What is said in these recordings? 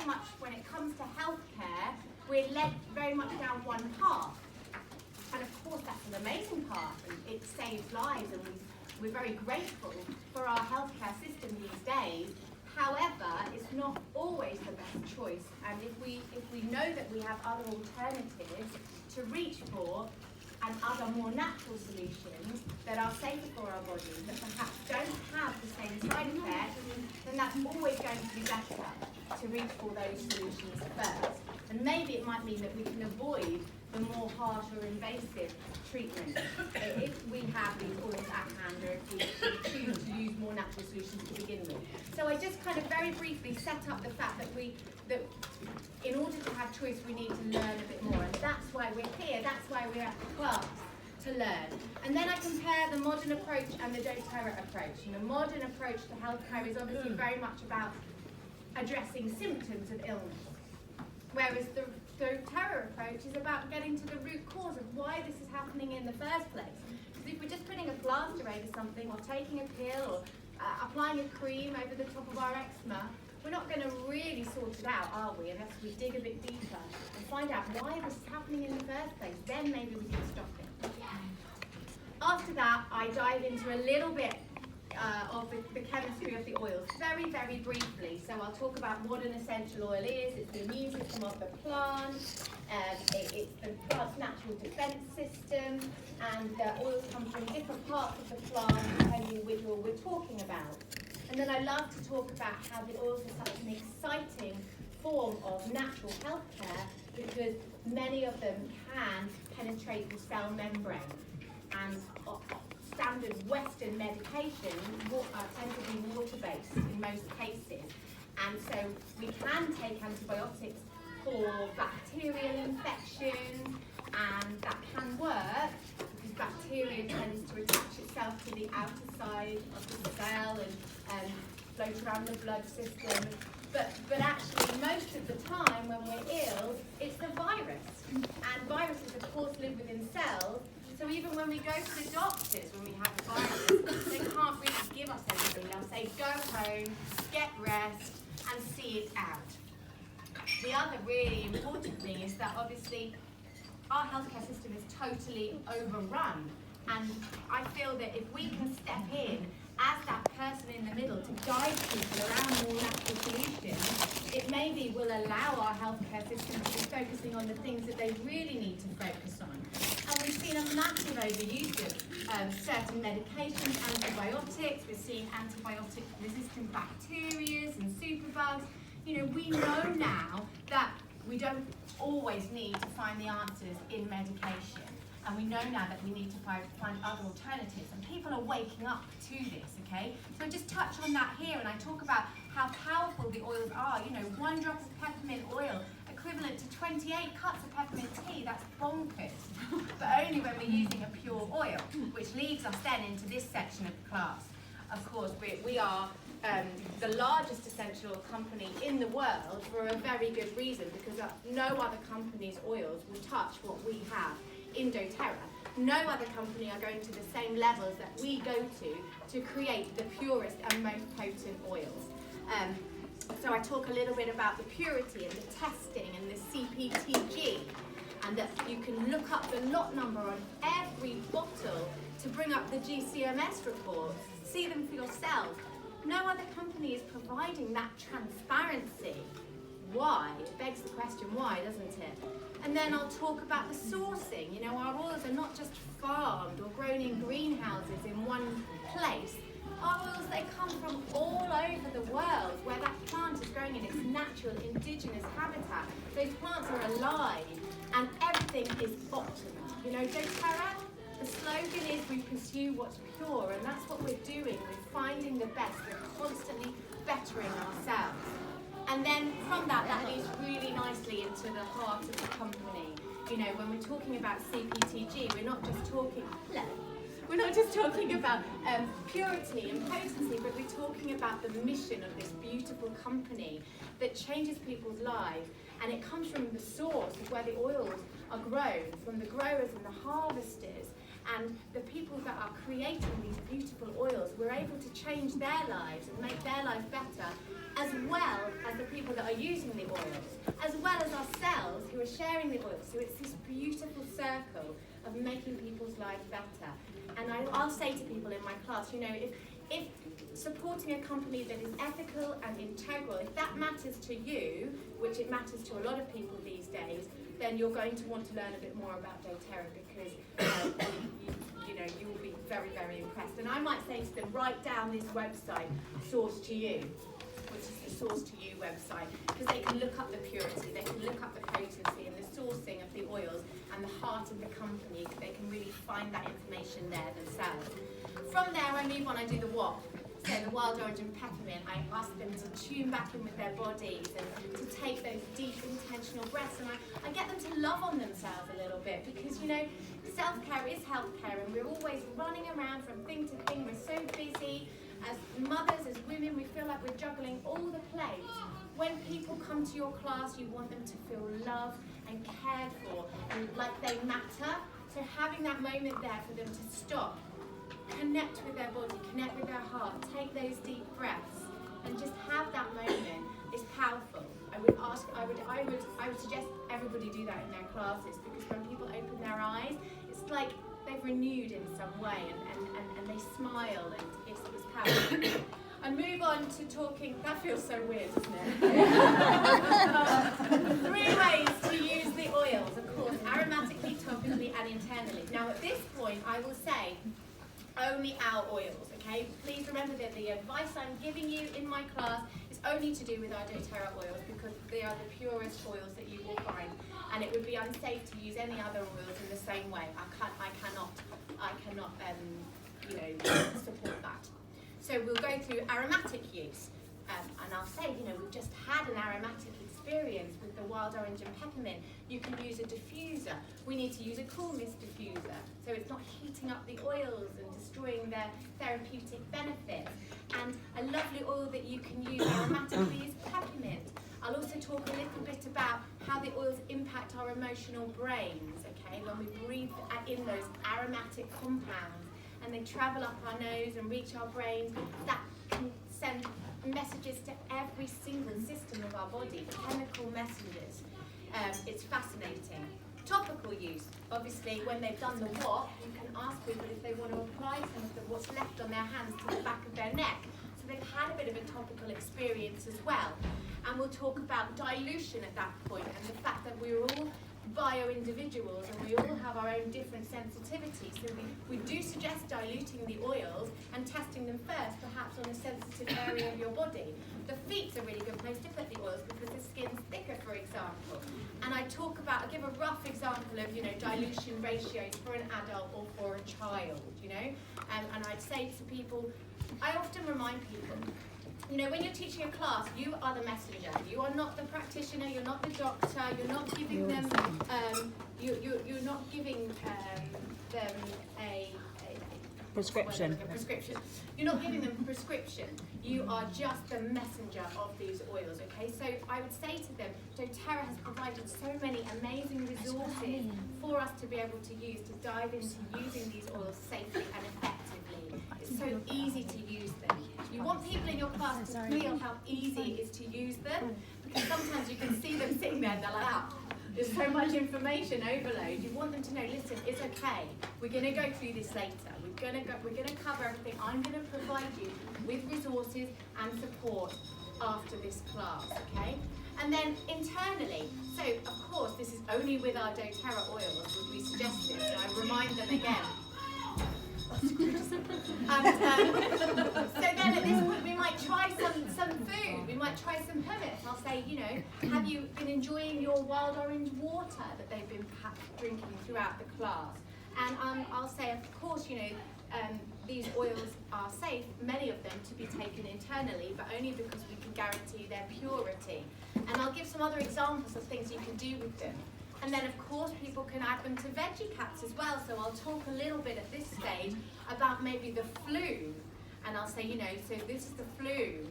very much, when it comes to healthcare, we're led very much down one path. And of course that's an amazing path, and it saves lives, and we're very grateful for our healthcare system these days. However, it's not always the best choice, and if we know that we have other alternatives to reach for, and other more natural solutions that are safer for our bodies, that perhaps don't have the same side effects, then that's always going to be better to reach for those solutions first. And maybe it might mean that we can avoid the more harsh or invasive treatment if we have these oils at hand, or if we choose to use more natural solutions to begin with. So I just kind of very briefly set up the fact that in order to have choice, we need to learn a bit more, and that's why we're here, that's why we're at the class, to learn. And then I compare the modern approach and the doTERRA approach. And the modern approach to healthcare is obviously very much about addressing symptoms of illness, whereas the doTERRA approach is about getting to the root cause of why this is happening in the first place. Because if we're just putting a plaster over something, or taking a pill, or applying a cream over the top of our eczema, we're not going to really sort it out, are we, unless we dig a bit deeper and find out why this is happening in the first place. Then maybe we can stop it. After that, I dive into a little bit of the chemistry of the oils, very, very briefly. So I'll talk about what an essential oil is. It's the immune system of the plant, it's the plant's natural defense system, and the oils come from different parts of the plant depending which oil we're talking about. And then I love to talk about how the oils are such an exciting form of natural healthcare, because many of them can penetrate the cell membrane. And standard Western medications tend to be water-based in most cases. And so we can take antibiotics for bacterial infections, and that can work because bacteria tends to attach itself to the outer side of the cell and float around the blood system. But actually, most of the time when we're ill, it's the virus. And viruses, of course, live within cells. So even when we go to the doctors, when we have a virus, they can't really give us anything. They'll say, go home, get rest, and see it out. The other really important thing is that obviously our healthcare system is totally overrun. And I feel that if we can step in as that person in the middle to guide people around more natural solutions, it maybe will allow our healthcare system to be focusing on the things that they really need to focus on. And we've seen a massive overuse of certain medications, antibiotics. We're seeing antibiotic-resistant bacteria and superbugs. You know, we know now that we don't always need to find the answers in medication. And we know now that we need to find other alternatives. And people are waking up to this, okay? So I just touch on that here, and I talk about how powerful the oils are. You know, 1 drop of peppermint oil equivalent to 28 cups of peppermint tea. That's bonkers. But only when we're using a pure oil, which leads us then into this section of the class. Of course, we are the largest essential oil company in the world for a very good reason, because no other company's oils will touch what we have in doTERRA. No other company are going to the same levels that we go to create the purest and most potent oils. So I talk a little bit about the purity and the testing and the CPTG, and that you can look up the lot number on every bottle to bring up the GCMS reports, see them for yourself. No other company is providing that transparency. Why? It begs the question, why, doesn't it? And then I'll talk about the sourcing. You know, our oils are not just farmed or grown in greenhouses in one place. Our oils, they come from all over the world where that plant is growing in its natural indigenous habitat. Those plants are alive and everything is bottled. You know, doTERRA, the slogan is we pursue what's pure, and that's what we're doing. We're finding the best. We're constantly bettering ourselves. And then from that leads really nicely into the heart of the company. You know, when we're talking about CPTG, we're not just talking about purity and potency, but we're talking about the mission of this beautiful company that changes people's lives. And it comes from the source of where the oils are grown, from the growers and the harvesters. And the people that are creating these beautiful oils, we're able to change their lives and make their life better as well as the people that are using the oils, as well as ourselves who are sharing the oils. So it's this beautiful circle of making people's lives better. And I'll say to people in my class, you know, if supporting a company that is ethical and integral, if that matters to you, which it matters to a lot of people these days, then you're going to want to learn a bit more about doTERRA, because you will be very, very impressed. And I might say to them, write down this website, Source to You, which is the Source to You website, because they can look up the purity, they can look up the potency and the sourcing of the oils and the heart of the company. They can really find that information there themselves. From there, I move on, I do the what. So the wild orange and peppermint, I ask them to tune back in with their bodies and to take those deep, intentional breaths. And I get them to love on themselves a little bit, because, you know, self-care is healthcare, and we're always running around from thing to thing. We're so busy. As mothers, as women, we feel like we're juggling all the plates. When people come to your class, you want them to feel loved and cared for and like they matter. So having that moment there for them to stop, connect with their body, connect with their heart, take those deep breaths, and just have that moment is powerful. I would suggest everybody do that in their classes, because when people open their eyes, it's like they've renewed in some way, and they smile, and it's powerful. And move on to talking, that feels so weird, doesn't it? 3 ways to use the oils, of course, aromatically, topically, and internally. Now at this point, I will say, only our oils, okay? Please remember that the advice I'm giving you in my class is only to do with our doTERRA oils, because they are the purest oils that you will find, and it would be unsafe to use any other oils in the same way. I cannot support that. So we'll go through aromatic use, and I'll say, you know, we've just had an aromatic experience with the wild orange and peppermint. You can use a diffuser. We need to use a cool mist diffuser, so it's not heating up the oils and destroying their therapeutic benefits. And a lovely oil that you can use aromatically is peppermint. I'll also talk a little bit about how the oils impact our emotional brains, okay? When we breathe in those aromatic compounds and they travel up our nose and reach our brains, that can send messages to every single system of our body, chemical messengers. It's fascinating. Topical use, obviously, when they've done the what, you can ask people if they want to apply some of what's left on their hands to the back of their neck. So they've had a bit of a topical experience as well. And we'll talk about dilution at that point, and the fact that we're all bio-individuals and we all have our own different sensitivities. So we do suggest diluting the oils and testing them first, perhaps on a sensitive area of your body. The feet's a really good place to put the oils because the skin's thicker, for example. And I give a rough example of, you know, dilution ratios for an adult or for a child, you know. And I'd say to people, I often remind people, you know, when you're teaching a class, you are the messenger. You are not the practitioner. You're not the doctor. You're not giving them. You're not giving them a prescription. You're not giving them a prescription. You are just the messenger of these oils. Okay. So I would say to them, doTERRA has provided so many amazing resources for us to be able to use to dive into using these oils safely and effectively. It's so easy to use them. You want people in your class to feel how easy it is to use them, because sometimes you can see them sitting there and they're like, there's so much information overload. You want them to know, listen, it's okay. We're going to go through this later. We're going to cover everything. I'm going to provide you with resources and support after this class, okay? And then internally, so of course this is only with our doTERRA oils would we suggest this. So I remind them again. So then at this point we might try some food, we might try some hummus. I'll say, you know, have you been enjoying your wild orange water that they've been perhaps drinking throughout the class? And I'll say, of course, you know, these oils are safe, many of them, to be taken internally, but only because we can guarantee their purity. And I'll give some other examples of things you can do with them. And then, of course, people can add them to veggie caps as well. So I'll talk a little bit at this stage about maybe the flu. And I'll say, you know, so this is the flu.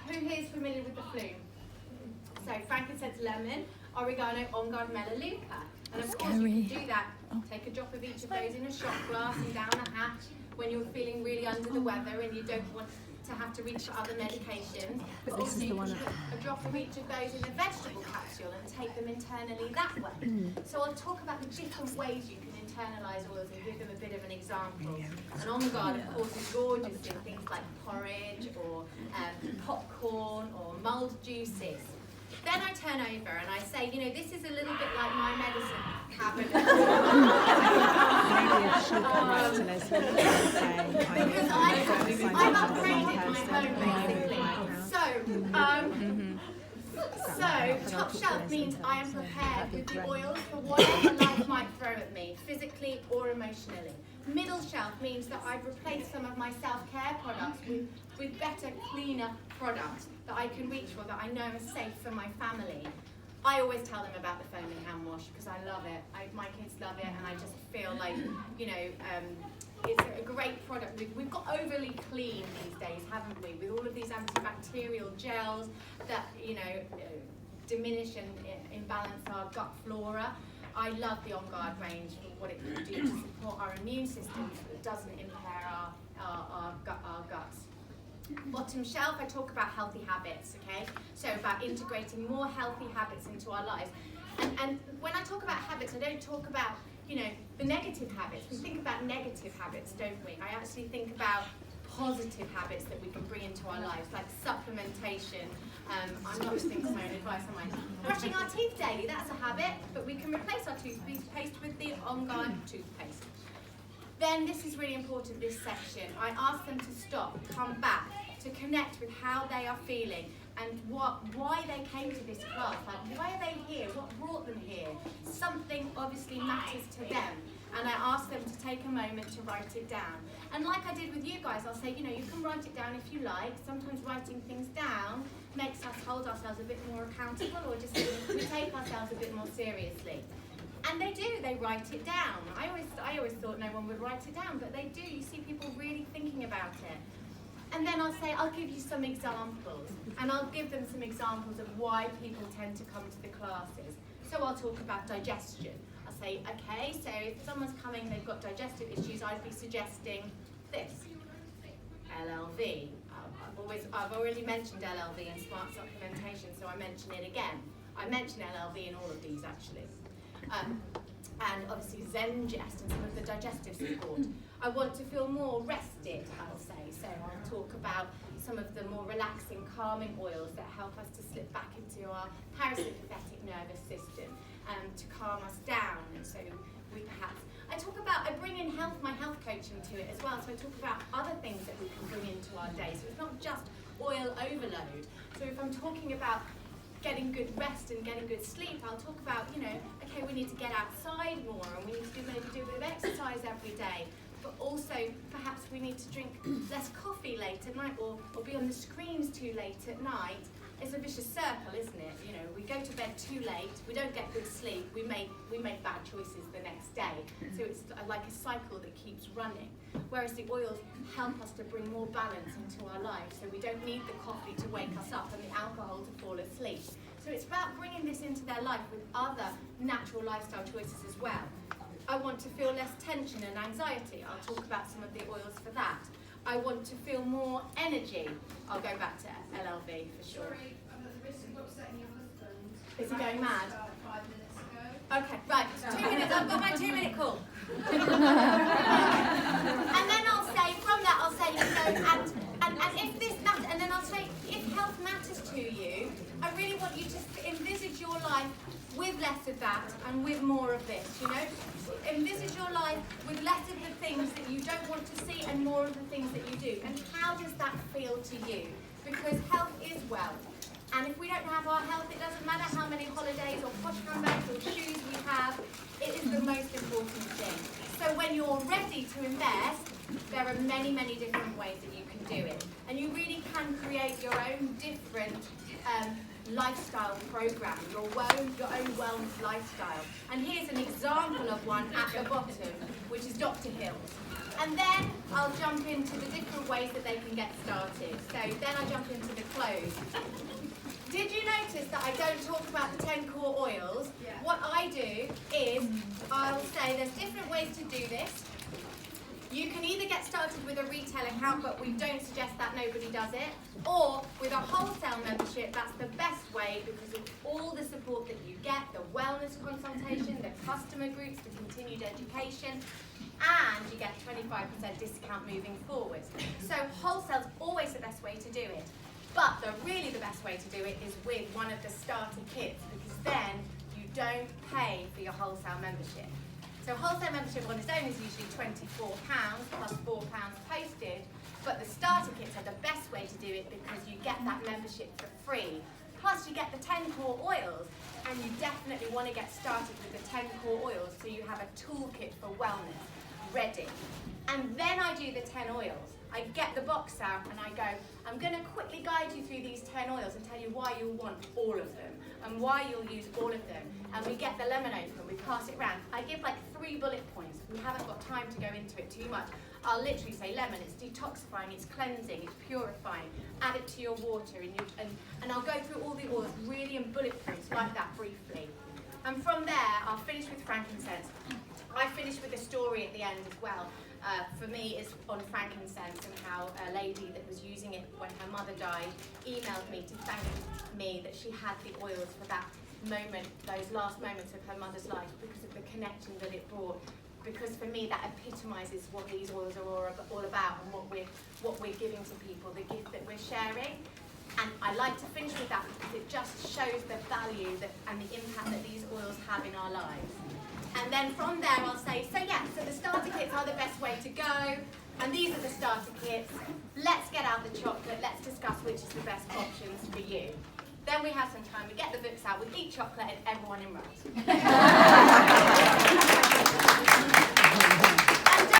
Who here is familiar with the flu? So frankincense, lemon, oregano, on guard, melaleuca. And of course, you can do that. Take a drop of each of those in a shot glass and down the hatch when you're feeling really under the weather and you don't want to have to reach for other medications, but also you can put a drop of each of those in a vegetable capsule and take them internally that way. So I'll talk about the different ways you can internalise oils and give them a bit of an example. And On Guard, of course, is gorgeous in things like porridge or popcorn or mulled juices. Then I turn over and I say, you know, this is a little bit like my medicine cabinet. Because I'm upgraded my home basically. So top shelf means I am prepared with the oils for whatever life might throw at me, physically or emotionally. Middle shelf means that I've replaced some of my self-care products with better, cleaner products that I can reach for, that I know are safe for my family. I always tell them about the foaming hand wash because I love it. My kids love it, and I just feel like, you know, it's a great product. We've got overly clean these days, haven't we? With all of these antibacterial gels that, you know, diminish and imbalance our gut flora. I love the On Guard range for what it can do to support our immune system, so it doesn't impair our guts. Bottom shelf, I talk about healthy habits, okay? So about integrating more healthy habits into our lives. And when I talk about habits, I don't talk about, you know, the negative habits. We think about negative habits, don't we? I actually think about positive habits that we can bring into our lives, like supplementation. I'm not just thinking my own advice, am I? Brushing our teeth daily, that's a habit, but we can replace our toothpaste with the On Guard toothpaste. Then this is really important, this section. I ask them to stop, come back, to connect with how they are feeling and why they came to this class. Like, why are they here? What brought them here? Something obviously matters to them. And I ask them to take a moment to write it down. And like I did with you guys, I'll say, you know, you can write it down if you like. Sometimes writing things down makes us hold ourselves a bit more accountable, or just we take ourselves a bit more seriously. And they do, they write it down. I always thought no one would write it down, but they do. You see people really thinking about it. And then I'll say, I'll give you some examples. And I'll give them some examples of why people tend to come to the classes. So I'll talk about digestion. I'll say, okay, so if someone's coming, they've got digestive issues, I'd be suggesting this, LLV. I've already mentioned LLV and smart supplementation, so I mention it again. I mention LLV in all of these, actually. And obviously Zengest and some of the digestive support. I want to feel more rested, I'll say. So I'll talk about some of the more relaxing, calming oils that help us to slip back into our parasympathetic nervous system to calm us down. And so we perhaps, I bring in my health coaching to it as well. So I talk about other things that we can bring into our day. So it's not just oil overload. So if I'm talking about getting good rest and getting good sleep, I'll talk about, you know, okay, we need to get outside more and we need to maybe do a bit of exercise every day. But also, perhaps we need to drink less coffee late at night or be on the screens too late at night. It's a vicious circle, isn't it? You know, we go to bed too late, we don't get good sleep, we make bad choices the next day. So it's like a cycle that keeps running. Whereas the oils help us to bring more balance into our lives, so we don't need the coffee to wake us up and the alcohol to fall asleep. So it's about bringing this into their life with other natural lifestyle choices as well. I want to feel less tension and anxiety. I'll talk about some of the oils for that. I want to feel more energy. I'll go back to LLV for sure. Sorry, I'm at the risk of upsetting your husband. Is he going mad? About 5 minutes ago. Okay, right, 2 minutes, I've got my 2-minute call. And then I'll say, from that I'll say, you know, and if this matters, and then I'll say, if health matters to you, I really want you to envisage your life with less of that and with more of this, you know? Envisage your life with less of the things that you don't want to see and more of the things that you do. And how does that feel to you? Because health is wealth. And if we don't have our health, it doesn't matter how many holidays or posh handbags or shoes we have, it is the most important thing. So when you're ready to invest, there are many, many different ways that you can do it. And you really can create your own different lifestyle program, your own wellness lifestyle. And here's an example of one at the bottom, which is Dr. Hill's. And then I'll jump into the different ways that they can get started. So then I jump into the clothes. Did you notice that I don't talk about the 10 core oils? Yeah. What I do is I'll say there's different ways to do this. You can either get started with a retail account, but we don't suggest that, nobody does it, or with a wholesale membership. That's the best way because of all the support that you get, the wellness consultation, the customer groups, the continued education, and you get 25% discount moving forwards. So wholesale's always the best way to do it. But really the best way to do it is with one of the starter kits, because then you don't pay for your wholesale membership. So wholesale membership on its own is usually £24 plus £4 postage, but the starter kits are the best way to do it because you get that membership for free. Plus you get the 10 core oils, and you definitely want to get started with the 10 core oils so you have a toolkit for wellness ready. And then I do the 10 oils. I get the box out and I go, I'm going to quickly guide you through these 10 oils and tell you why you'll want all of them and why you'll use all of them. And we get the lemon open, we pass it around. I give like 3 bullet points. We haven't got time to go into it too much. I'll literally say lemon, it's detoxifying, it's cleansing, it's purifying. Add it to your water and I'll go through all the oils really in bullet points like that briefly. And from there, I'll finish with frankincense. I finish with a story at the end as well. For me, is on frankincense and how a lady that was using it when her mother died emailed me to thank me that she had the oils for that moment, those last moments of her mother's life, because of the connection that it brought. Because for me, that epitomises what these oils are all about and what we're giving to people, the gift that we're sharing. And I like to finish with that because it just shows the value and the impact that these oils have in our lives. And then from there I'll say, so the starter kits are the best way to go, and these are the starter kits. Let's get out the chocolate, let's discuss which is the best options for you. Then we have some time, we get the books out, we eat chocolate and everyone enrolls.